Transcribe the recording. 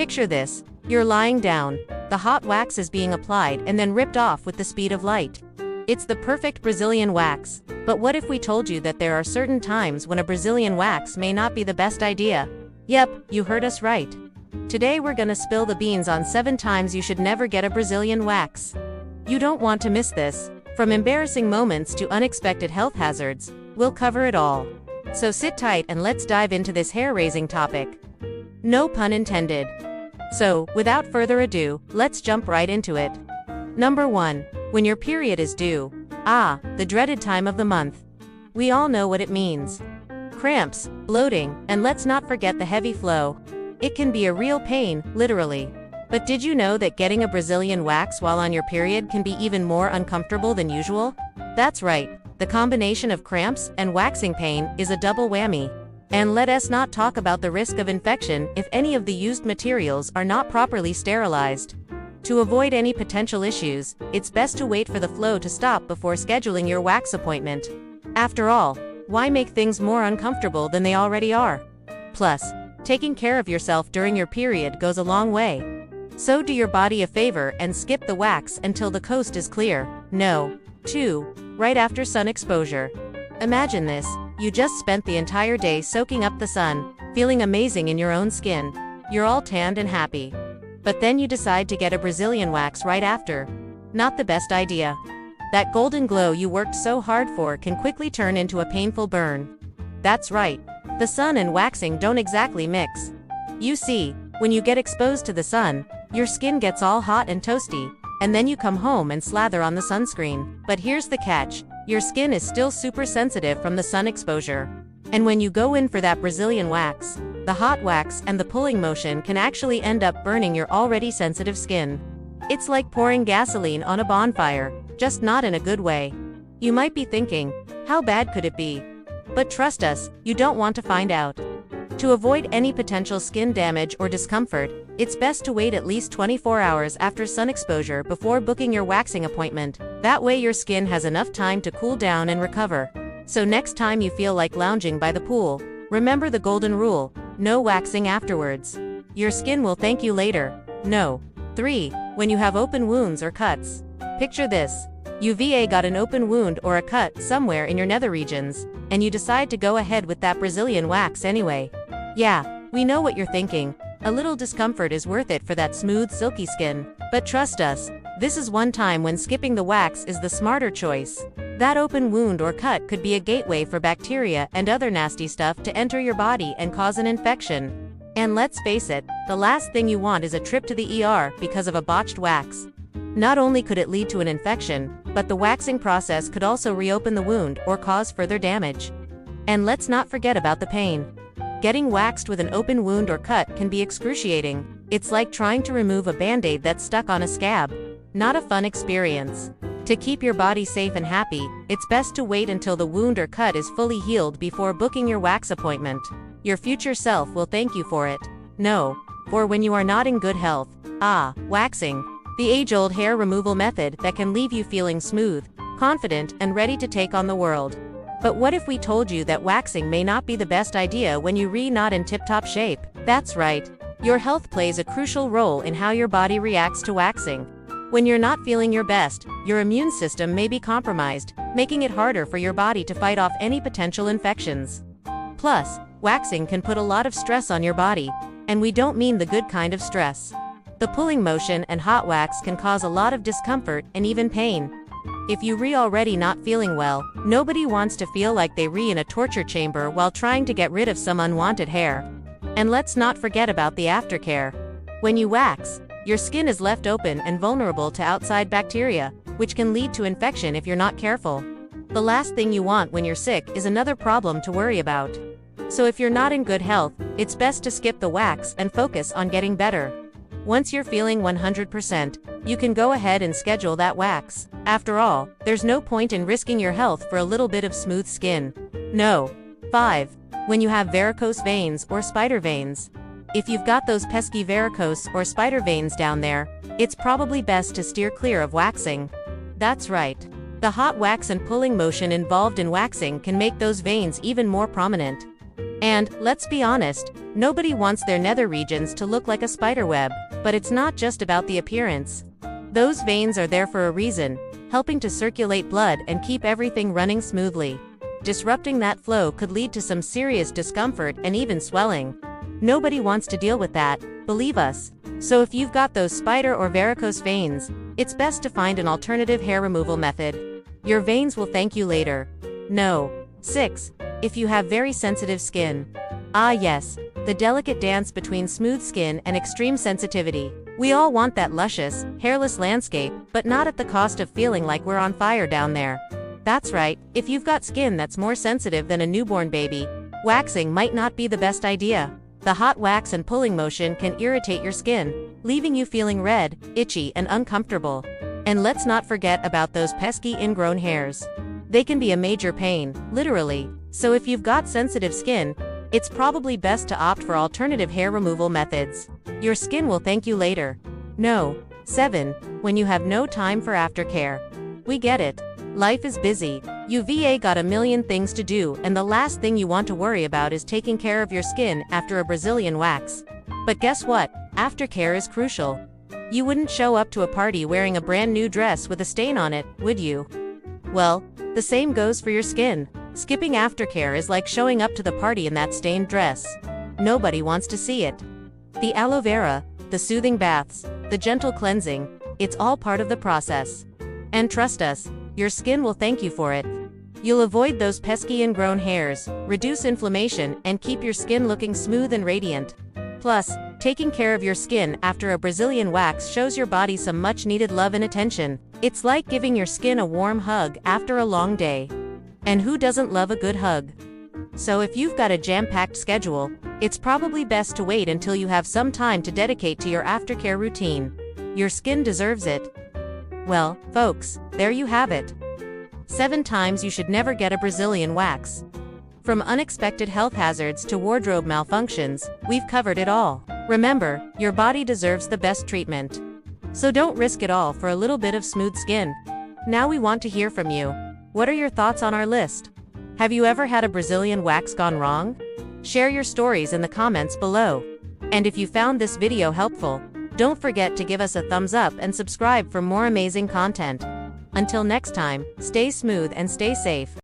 Picture this. You're lying down. The hot wax is being applied and then ripped off with the speed of light. It's the perfect Brazilian wax. But what if we told you that there are certain times when a Brazilian wax may not be the best idea? Yep, you heard us right. Today we're gonna spill the beans on 7 times you should never get a Brazilian wax. You don't want to miss this. From embarrassing moments to unexpected health hazards, we'll cover it all. So sit tight and let's dive into this hair-raising topic. No pun intended. So, without further ado, let's jump right into it. Number 1. When your period is due. The dreaded time of the month. We all know what it means. Cramps, bloating, and let's not forget the heavy flow. It can be a real pain, literally. But did you know that getting a Brazilian wax while on your period can be even more uncomfortable than usual? That's right, the combination of cramps and waxing pain is a double whammy. And let us not talk about the risk of infection if any of the used materials are not properly sterilized. To avoid any potential issues, it's best to wait for the flow to stop before scheduling your wax appointment. After all, why make things more uncomfortable than they already are? Plus, taking care of yourself during your period goes a long way. So do your body a favor and skip the wax until the coast is clear. No. 2. Right after sun exposure. Imagine this. You just spent the entire day soaking up the sun, feeling amazing in your own skin. You're all tanned and happy. But then you decide to get a Brazilian wax right after. Not the best idea. That golden glow you worked so hard for can quickly turn into a painful burn. That's right. The sun and waxing don't exactly mix. You see, when you get exposed to the sun, your skin gets all hot and toasty, and then you come home and slather on the sunscreen. But here's the catch. Your skin is still super sensitive from the sun exposure. And when you go in for that Brazilian wax, the hot wax and the pulling motion can actually end up burning your already sensitive skin. It's like pouring gasoline on a bonfire, just not in a good way. You might be thinking, how bad could it be? But trust us, you don't want to find out. To avoid any potential skin damage or discomfort, it's best to wait at least 24 hours after sun exposure before booking your waxing appointment. That way your skin has enough time to cool down and recover. So next time you feel like lounging by the pool, remember the golden rule: no waxing afterwards. Your skin will thank you later. No. 3. When you have open wounds or cuts. Picture this. You got an open wound or a cut somewhere in your nether regions, and you decide to go ahead with that Brazilian wax anyway. Yeah, we know what you're thinking. A little discomfort is worth it for that smooth, silky skin. But trust us, this is one time when skipping the wax is the smarter choice. That open wound or cut could be a gateway for bacteria and other nasty stuff to enter your body and cause an infection. And let's face it, the last thing you want is a trip to the ER because of a botched wax. Not only could it lead to an infection, but the waxing process could also reopen the wound or cause further damage. And let's not forget about the pain. Getting waxed with an open wound or cut can be excruciating. It's like trying to remove a band-aid that's stuck on a scab. Not a fun experience. To keep your body safe and happy, it's best to wait until the wound or cut is fully healed before booking your wax appointment. Your future self will thank you for it. No. For when you are not in good health. Waxing. The age-old hair removal method that can leave you feeling smooth, confident, and ready to take on the world. But what if we told you that waxing may not be the best idea when you're not in tip-top shape? That's right. Your health plays a crucial role in how your body reacts to waxing. When you're not feeling your best, your immune system may be compromised, making it harder for your body to fight off any potential infections. Plus, waxing can put a lot of stress on your body, and we don't mean the good kind of stress. The pulling motion and hot wax can cause a lot of discomfort and even pain. If you're already not feeling well, nobody wants to feel like they're in a torture chamber while trying to get rid of some unwanted hair. And let's not forget about the aftercare. When you wax, your skin is left open and vulnerable to outside bacteria, which can lead to infection if you're not careful. The last thing you want when you're sick is another problem to worry about. So if you're not in good health, it's best to skip the wax and focus on getting better. Once you're feeling 100%, you can go ahead and schedule that wax. After all, there's no point in risking your health for a little bit of smooth skin. No. 5. When you have varicose veins or spider veins. If you've got those pesky varicose or spider veins down there, it's probably best to steer clear of waxing. That's right. The hot wax and pulling motion involved in waxing can make those veins even more prominent. And, let's be honest, nobody wants their nether regions to look like a spider web, but it's not just about the appearance. Those veins are there for a reason, helping to circulate blood and keep everything running smoothly. Disrupting that flow could lead to some serious discomfort and even swelling. Nobody wants to deal with that, believe us. So if you've got those spider or varicose veins, it's best to find an alternative hair removal method. Your veins will thank you later. No. 6. If you have very sensitive skin. Ah yes, the delicate dance between smooth skin and extreme sensitivity. We all want that luscious, hairless landscape, but not at the cost of feeling like we're on fire down there. That's right, if you've got skin that's more sensitive than a newborn baby, waxing might not be the best idea. The hot wax and pulling motion can irritate your skin, leaving you feeling red, itchy, and uncomfortable. And let's not forget about those pesky ingrown hairs. They can be a major pain, literally, so if you've got sensitive skin, it's probably best to opt for alternative hair removal methods. Your skin will thank you later. No. 7. When you have no time for aftercare. We get it. Life is busy. You've got a million things to do, and the last thing you want to worry about is taking care of your skin after a Brazilian wax. But guess what? Aftercare is crucial. You wouldn't show up to a party wearing a brand new dress with a stain on it, would you? Well, the same goes for your skin. Skipping aftercare is like showing up to the party in that stained dress. Nobody wants to see it. The aloe vera, the soothing baths, the gentle cleansing, it's all part of the process. And trust us, your skin will thank you for it. You'll avoid those pesky ingrown hairs, reduce inflammation, and keep your skin looking smooth and radiant. Plus, taking care of your skin after a Brazilian wax shows your body some much-needed love and attention. It's like giving your skin a warm hug after a long day. And who doesn't love a good hug? So if you've got a jam-packed schedule, it's probably best to wait until you have some time to dedicate to your aftercare routine. Your skin deserves it. Well, folks, there you have it. 7 times you should never get a Brazilian wax. From unexpected health hazards to wardrobe malfunctions, we've covered it all. Remember, your body deserves the best treatment. So don't risk it all for a little bit of smooth skin. Now we want to hear from you. What are your thoughts on our list? Have you ever had a Brazilian wax gone wrong? Share your stories in the comments below. And if you found this video helpful, don't forget to give us a thumbs up and subscribe for more amazing content. Until next time, stay smooth and stay safe.